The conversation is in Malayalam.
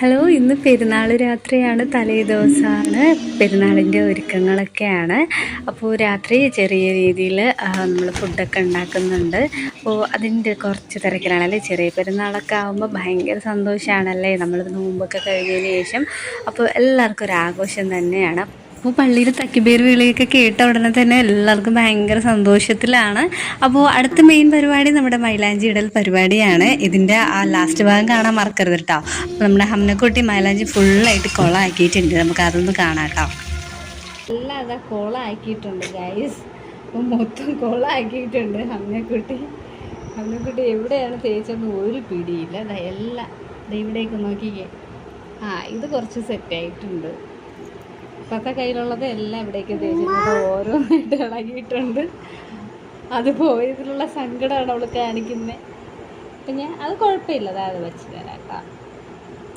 ഹലോ, ഇന്ന് പെരുന്നാൾ രാത്രിയാണ്, തലേ ദിവസമാണ്. പെരുന്നാളിൻ്റെ ഒരുക്കങ്ങളൊക്കെയാണ്. അപ്പോൾ രാത്രി ചെറിയ രീതിയിൽ നമ്മൾ ഫുഡൊക്കെ ഉണ്ടാക്കുന്നുണ്ട്. അപ്പോൾ അതിൻ്റെ കുറച്ച് തിരക്കിലാണ് അല്ലേ. ചെറിയ പെരുന്നാളൊക്കെ ആകുമ്പോൾ ഭയങ്കര സന്തോഷമാണല്ലേ, നമ്മൾ നോമ്പൊക്കെ കഴിഞ്ഞതിന് ശേഷം. അപ്പോൾ എല്ലാവർക്കും ഒരു ആഘോഷം തന്നെയാണ്. അപ്പോൾ പള്ളിയിൽ തക്ബീർ വിളിയൊക്കെ കേട്ട ഉടനെ തന്നെ എല്ലാവർക്കും ഭയങ്കര സന്തോഷത്തിലാണ്. അപ്പോൾ അടുത്ത മെയിൻ പരിപാടി നമ്മുടെ മൈലാഞ്ചി ഇടൽ പരിപാടിയാണ്. ഇതിൻ്റെ ആ ലാസ്റ്റ് ഭാഗം കാണാൻ മറക്കരുത് കേട്ടോ. അപ്പോൾ നമ്മുടെ ഹംനക്കുട്ടി മൈലാഞ്ചി ഫുള്ളായിട്ട് കുളമാക്കിയിട്ടുണ്ട്. നമുക്ക് അതൊന്ന് കാണാം കേട്ടോ. എല്ലാം അതാ കോളാക്കിയിട്ടുണ്ട് ഗൈസ്. അപ്പോൾ മൊത്തം കോളാക്കിയിട്ടുണ്ട് ഹംനക്കുട്ടി. എവിടെയാണ് തേച്ചെന്ന് ഒരു പിടിയില്ല. എല്ലാം ഇവിടേക്ക് നോക്കിക്കേ. ഇത് കുറച്ച് സെറ്റായിട്ടുണ്ട്. ഇപ്പോഴത്തെ കയ്യിലുള്ളത് എല്ലാം ഇവിടേക്ക് തേച്ചിട്ടുണ്ട്. ഓരോന്നായിട്ട് ഇളകിയിട്ടുണ്ട്. അത് പോയതിലുള്ള സങ്കടമാണ് അവൾ കാണിക്കുന്നത്. അപ്പം അത് കുഴപ്പമില്ല, അത് വെച്ച് തരാം കേട്ടോ.